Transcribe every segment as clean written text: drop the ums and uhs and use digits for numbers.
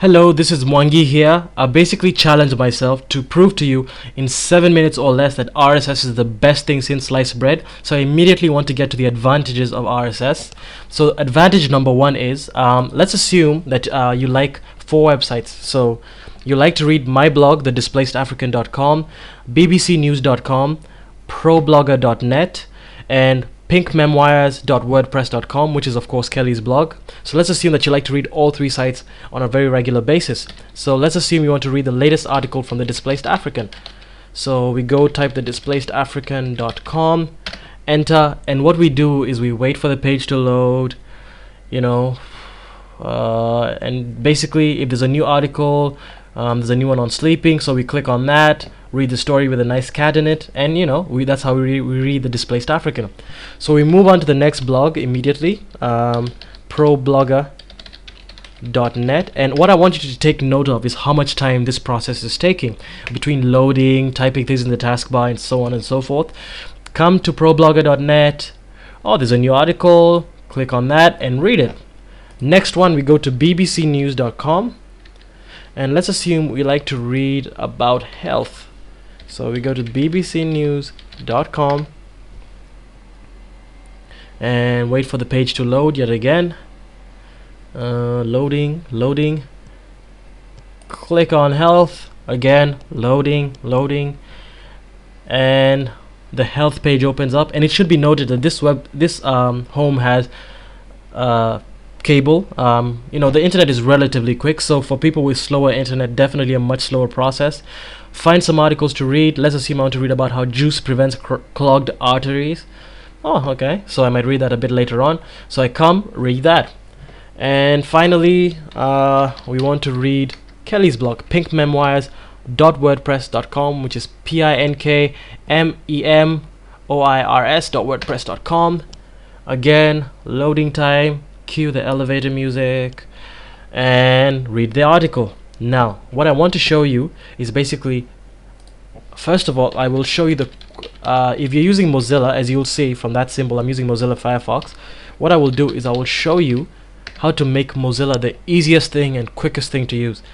Hello, this is Mwangi here. I basically challenged myself to prove to you in 7 minutes or less that RSS is the best thing since sliced bread. So I immediately want to get to the advantages of RSS. So advantage number one is, let's assume that you like 4 websites. So you like to read my blog, thedisplacedafrican.com, bbcnews.com, problogger.net, and pinkmemoirs.wordpress.com, which is of course Kelly's blog. So let's assume that you like to read all 3 sites on a very regular basis. So let's assume you want to read the latest article from the Displaced African. So we go type the displacedafrican.com, enter, and what we do is we wait for the page to load, and basically if there's a new article, there's a new one on sleeping, so we click on that, read the story with a nice cat in it, and that's how we read the Displaced African. So we move on to the next blog immediately, problogger.net, and what I want you to take note of is how much time this process is taking between loading, typing things in the taskbar, and so on and so forth. Come to problogger.net. Oh, there's a new article, click on that and read it. Next one, we go to bbcnews.com, and let's assume we like to read about health. So we go to bbcnews.com and wait for the page to load yet again. Loading. Click on health again, loading, and the health page opens up. And it should be noted that this home has cable. The internet is relatively quick, so for people with slower internet, definitely a much slower process. Find some articles to read. Let's assume I want to read about how juice prevents clogged arteries. Oh, okay, so I might read that a bit later on. So I come, read that. And finally, we want to read Kelly's blog, pinkmemoirs.wordpress.com, which is pinkmemoirs.wordpress.com. Again, loading time, cue the elevator music, and read the article. Now, what I want to show you is basically, first of all, I will show you if you're using Mozilla, as you'll see from that symbol, I'm using Mozilla Firefox. What I will do is I will show you how to make Mozilla the easiest thing and quickest thing to use.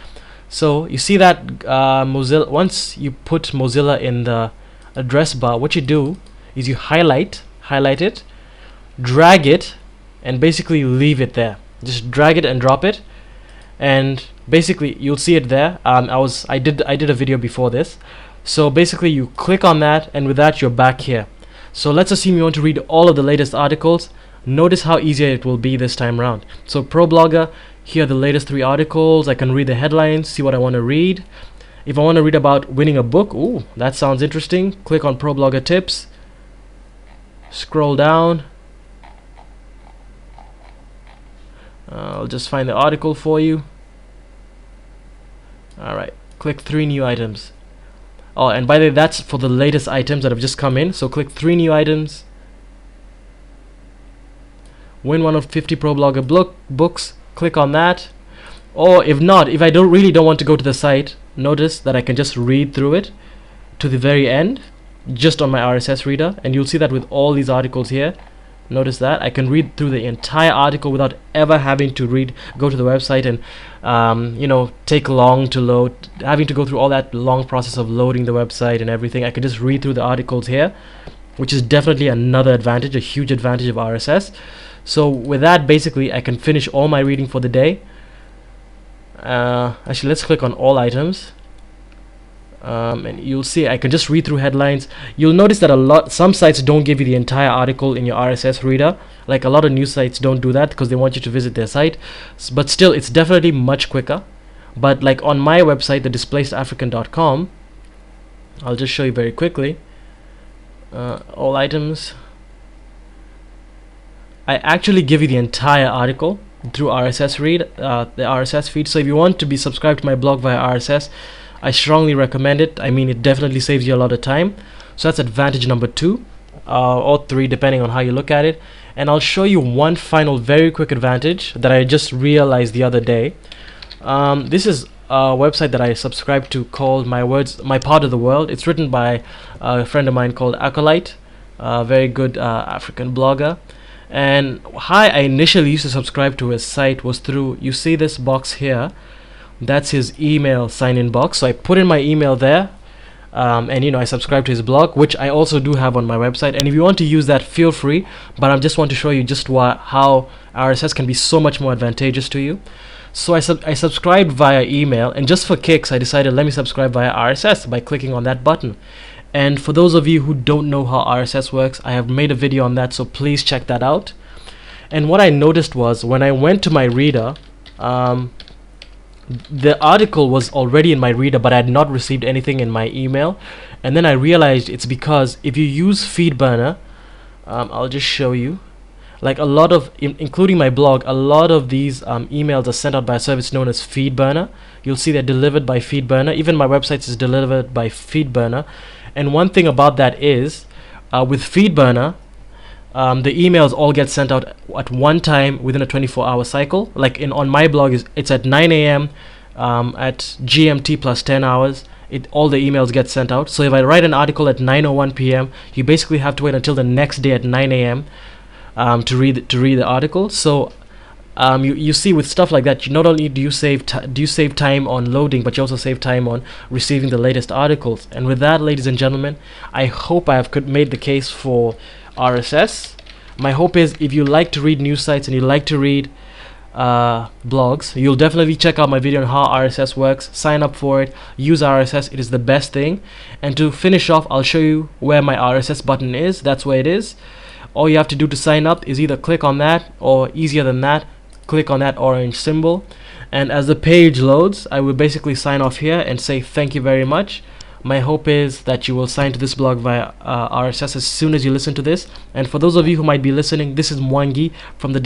So you see that Mozilla, once you put Mozilla in the address bar, what you do is you highlight it, drag it, and basically leave it there. Just drag it and drop it, and basically you'll see it there. I did a video before this. So basically you click on that, and with that you're back here. So let's assume you want to read all of the latest articles. Notice how easier it will be this time around. So ProBlogger, here are the latest 3 articles. I can read the headlines, see what I want to read. If I want to read about winning a book, ooh, that sounds interesting. Click on ProBlogger tips, scroll down. I'll just find the article for you. Alright, click 3 new items. Oh, and by the way, that's for the latest items that have just come in. So click 3 new items. Win one of 50 ProBlogger books. Click on that. Or if not, if I really don't want to go to the site, notice that I can just read through it to the very end, just on my RSS reader, and you'll see that with all these articles here. Notice that I can read through the entire article without ever having to go to the website and take long to load, having to go through all that long process of loading the website and everything. I can just read through the articles here, which is definitely another advantage, a huge advantage of RSS. So with that, basically I can finish all my reading for the day. Actually, let's click on all items. And you'll see I can just read through headlines. You'll notice that some sites don't give you the entire article in your RSS reader. Like a lot of news sites don't do that because they want you to visit their site. But still, it's definitely much quicker. But like on my website, thedisplacedafrican.com, I'll just show you very quickly. All items. I actually give you the entire article through RSS the RSS feed. So if you want to be subscribed to my blog via RSS, I strongly recommend it. I mean, it definitely saves you a lot of time. So that's advantage number 2 or 3, depending on how you look at it. And I'll show you one final very quick advantage that I just realized the other day. This is a website that I subscribe to called My Part of the World. It's written by a friend of mine called Acolyte, a very good African blogger. And how I initially used to subscribe to his site was through, you see this box here, That's his email sign-in box. So I put in my email there, and I subscribe to his blog, which I also do have on my website. And if you want to use that, feel free. But I just want to show you just how RSS can be so much more advantageous to you. So I subscribed via email, and just for kicks, I decided let me subscribe via RSS by clicking on that button. And for those of you who don't know how RSS works, I have made a video on that, so please check that out. And what I noticed was when I went to my reader, the article was already in my reader, but I had not received anything in my email. And then I realized it's because if you use FeedBurner, I'll just show you. Like a lot of, including my blog, a lot of these emails are sent out by a service known as FeedBurner. You'll see they're delivered by FeedBurner. Even my website is delivered by FeedBurner. And one thing about that is, with FeedBurner, the emails all get sent out at one time within a 24-hour cycle. Like on my blog, it's at 9 a.m. At GMT plus 10 hours. All the emails get sent out. So if I write an article at 9:01 p.m., you basically have to wait until the next day at 9 a.m. To read the article. So you see, with stuff like that, not only do you save time on loading, but you also save time on receiving the latest articles. And with that, ladies and gentlemen, I hope I have made the case for RSS. My hope is, if you like to read news sites and you like to read blogs, you'll definitely check out my video on how RSS works. Sign up for it, use RSS, it is the best thing. And to finish off, I'll show you where my RSS button is. That's where it is. All you have to do to sign up is either click on that, or easier than that, click on that orange symbol. And as the page loads, I will basically sign off here and say thank you very much. My hope is that you will sign to this blog via RSS as soon as you listen to this. And for those of you who might be listening, this is Mwangi from the